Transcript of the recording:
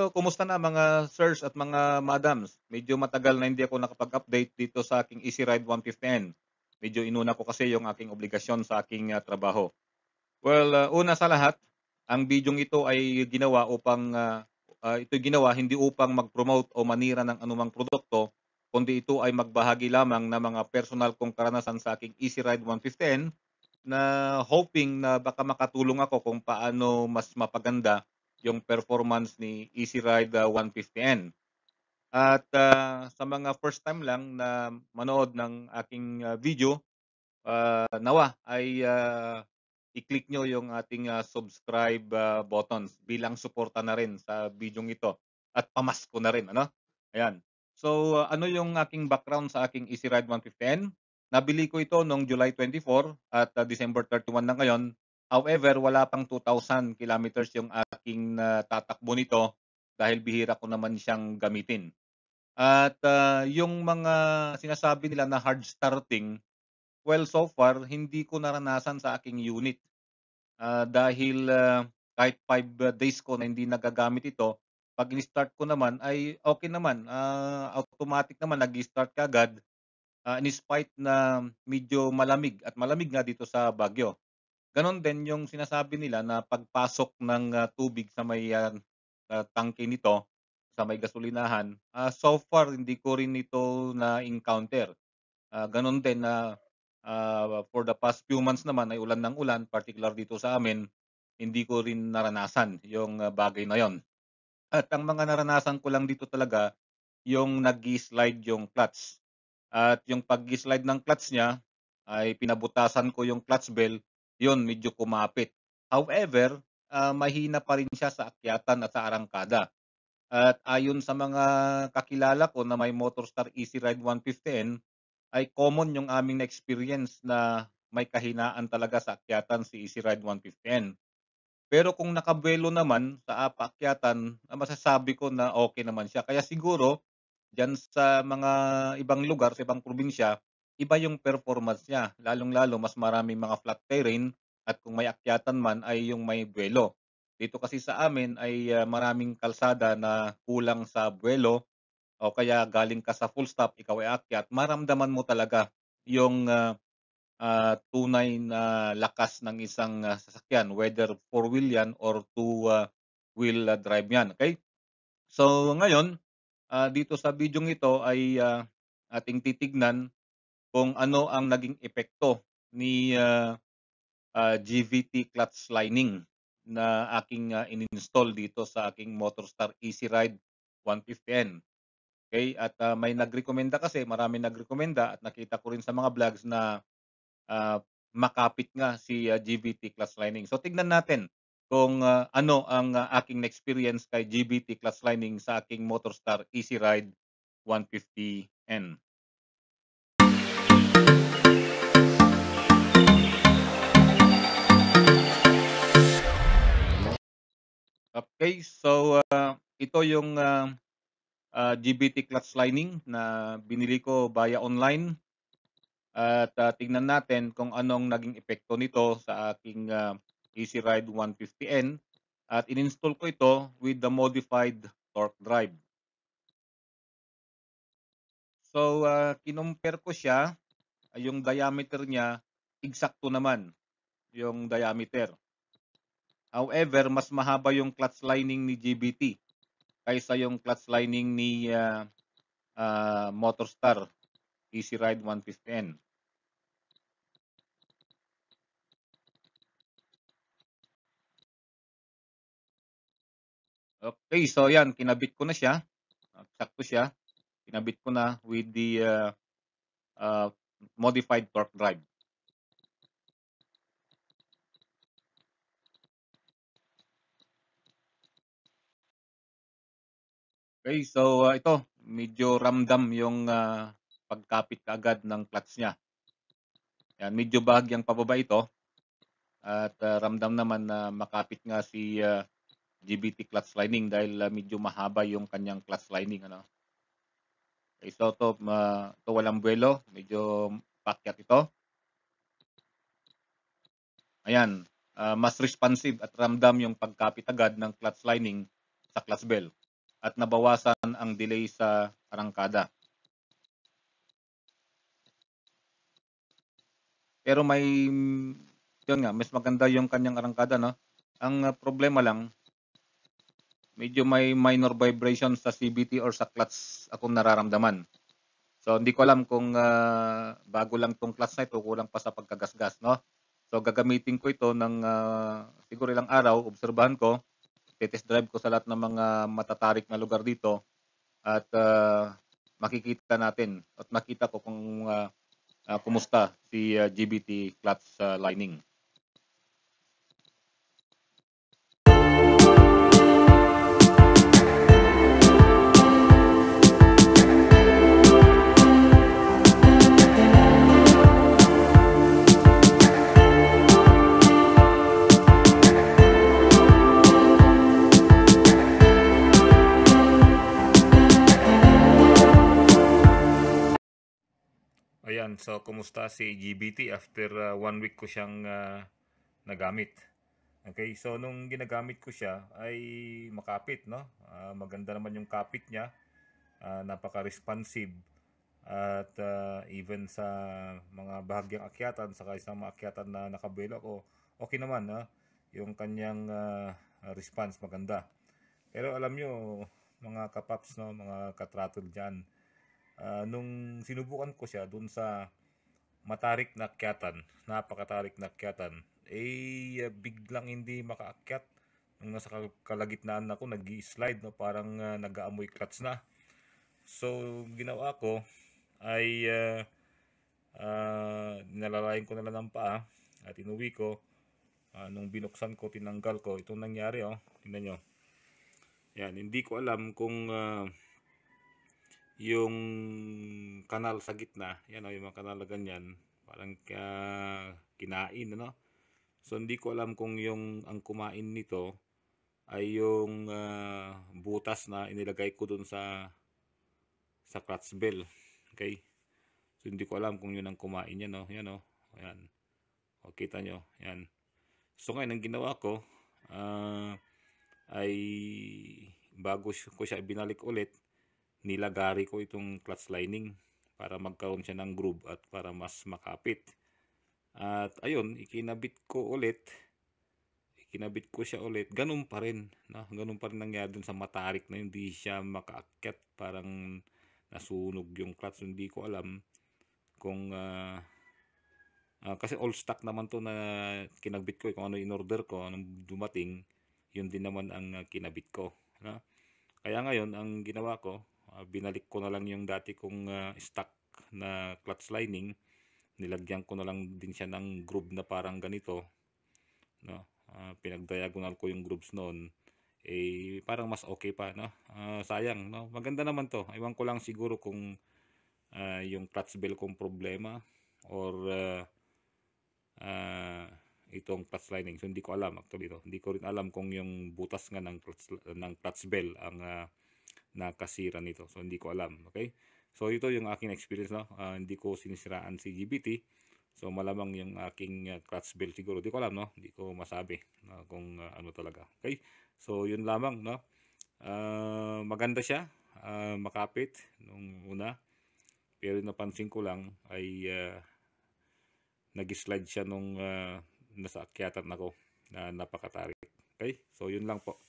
So, kumusta na mga sirs at mga madams? Medyo matagal na hindi ako nakapag-update dito sa aking Easy Ride 150N. Medyo inuna ko kasi yung aking obligasyon sa aking trabaho. Well, una sa lahat, ang bidyong ito ay ginawa upang ito ginawa hindi upang mag-promote o manira ng anumang produkto, kundi ito ay magbahagi lamang ng mga personal kong karanasan sa aking Easy Ride 150N na hoping na baka makatulong ako kung paano mas mapaganda yung performance ni Easy Ride 150N. At sa mga first time lang na manood ng aking video, nawa ay i-click nyo yung ating subscribe buttons bilang suporta na rin sa bidyong ito at pamasko na rin, ano? Ayan. So, ano yung aking background sa aking Easy Ride 150N? Nabili ko ito noong July 24 at December 31 na ngayon. However, wala pang 2,000 kilometers yung aking tatakbo nito dahil bihira ko naman siyang gamitin. At yung mga sinasabi nila na hard starting, well, so far, hindi ko naranasan sa aking unit. Dahil kahit 5 days ko na hindi nagagamit ito, pag in-start ko naman ay okay naman, automatic naman nag-i-start kaagad, in spite na medyo malamig at malamig nga dito sa Baguio. Gano'n din yung sinasabi nila na pagpasok ng tubig sa may tangke nito, sa may gasolinahan, so far hindi ko rin ito na-encounter. Gano'n din na for the past few months naman ay ulan ng ulan, particular dito sa amin, hindi ko rin naranasan yung bagay na yon. At ang mga naranasan ko lang dito talaga, yung nag-i-slide yung clutch. At yung pag-i-slide ng clutch niya, ay pinabutasan ko yung clutch bell, yun medyo kumapit. However, mahina pa rin siya sa akyatan at sa arangkada. At ayon sa mga kakilala ko na may Motorstar Easy Ride 150N, ay common yung aming na-experience na may kahinaan talaga sa akyatan si Easy Ride 150N. Pero kung nakabuelo naman sa paakyatan, masasabi ko na okay naman siya. Kaya siguro diyan sa mga ibang lugar, sa ibang probinsya, iba yung performance niya. Lalong-lalo mas maraming mga flat terrain at kung may akyatan man ay yung may buwelo. Dito kasi sa amin ay maraming kalsada na kulang sa buwelo o kaya galing ka sa full stop, ikaw ay aakyat, maramdaman mo talaga yung tunay na lakas ng isang sasakyan, whether four-wheel yan or two-wheel drive yan. Okay? So ngayon, dito sa bidyong ito ay ating titignan kung ano ang naging epekto ni GVT clutch lining na aking in-install dito sa aking Motorstar Easy Ride 150N. Okay? At may nagrekomenda kasi, marami nagrekomenda at nakita ko rin sa mga vlogs na makapit nga si GVT clutch lining. So tignan natin kung ano ang aking experience kay GVT clutch lining sa aking Motorstar Easy Ride 150N. Okay, so ito yung GVT clutch lining na binili ko via online. At tingnan natin kung anong naging epekto nito sa aking Easy Ride 150N. At in-install ko ito with the modified torque drive. So, kinumpare ko siya, yung diameter niya, eksakto naman yung diameter. However, mas mahaba yung clutch lining ni GBT kaysa yung clutch lining ni Motorstar Easy Ride 150N. Okay, so yan, kinabit ko na siya. Sakto siya. Kinabit ko na with the uh, modified torque drive. Okay, so ito, medyo ramdam yung pagkapit kaagad ng clutch niya. Yan, medyo bahagyang pababa ito at ramdam naman na makapit nga si GBT clutch lining dahil medyo mahaba yung kanyang clutch lining. Ano? Okay, so ito walang buwelo, medyo pakyat ito. Ayan, mas responsive at ramdam yung pagkapit agad ng clutch lining sa clutch bell. at nabawasan ang delay sa arangkada. Pero yun nga, mas maganda yung kanyang arangkada, no? Ang problema lang, medyo may minor vibration sa CVT or sa clutch akong nararamdaman. So hindi ko alam kung bago lang tong clutch na ito, kulang pa sa pagkagasgas, no? So gagamitin ko ito ng siguro ilang araw, obserbahan ko, test drive ko sa lahat ng mga matatarik na lugar dito at makikita natin at makita ko kung kumusta si GBT clutch lining. Ayan, so kumusta si GBT after 1 week ko siyang nagamit. Okay, so nung ginagamit ko siya ay makapit, no? Maganda naman yung kapit niya, napaka-responsive at even sa mga bahagyang akyatan, saka isang mga akyatan na nakabuelo ko, okay naman, no? Yung kanyang response maganda. Pero alam nyo, mga kapaps, no, mga katratol dyan, nung sinubukan ko siya dun sa matarik na akyatan, napakatarik na akyatan, biglang hindi makaakyat. Nung nasa kalagitnaan ako, nag-i-slide, no, parang nag-aamoy clutch na. So, ginawa ko ay nalalayan ko na lang ng paa at inuwi ko. Nung binuksan ko, tinanggal ko, itong nangyari, oh, tingnan nyo. Yan, hindi ko alam kung yung kanal sa gitna, yan o, yung mga kanal na ganyan, parang kinain, ano? So hindi ko alam kung ang kumain nito ay yung butas na inilagay ko dun sa clutch bell. Okay? So hindi ko alam kung yun ang kumain yan, no? Yan o, ayan. O, kita nyo, yan. So ngayon, ang ginawa ko ay bago ko siya binalik ulit, nilagari ko itong clutch lining para magkaroon siya ng groove at para mas makapit. At ayun, ikinabit ko siya ulit, ganun pa rin, no? Ganun pa rin nangyari dun sa matarik na hindi siya makaakyat, parang nasunog yung clutch. Hindi ko alam kung kasi all stock naman to na kinabit ko, kung ano in-order ko, anong dumating, yun din naman ang kinabit ko, no? Kaya ngayon, ang ginawa ko, binalik ko na lang yung dati kong stock na clutch lining, nilagyan ko na lang din siya ng groove na parang ganito, no? Pinag-diagonal ko yung grooves noon, parang mas okay pa, no? Sayang, no? Maganda naman to. Ewan ko lang siguro kung yung clutch bell kong problema or itong clutch lining. So hindi ko alam actually to. Hindi ko rin alam kung yung butas nga ng clutch bell ang nakasira nito. So hindi ko alam, okay? So ito yung aking experience, no. Hindi ko sinisiraan si GBT. So malamang yung aking clutch bell siguro. Hindi ko alam, no. Hindi ko masabi kung ano talaga. Okay? So yun lamang, no. Maganda siya, makapit nung una. Pero napansin ko lang ay nag-slide siya nung nasa akyatan ako na napakatarik. Okay? So yun lang po.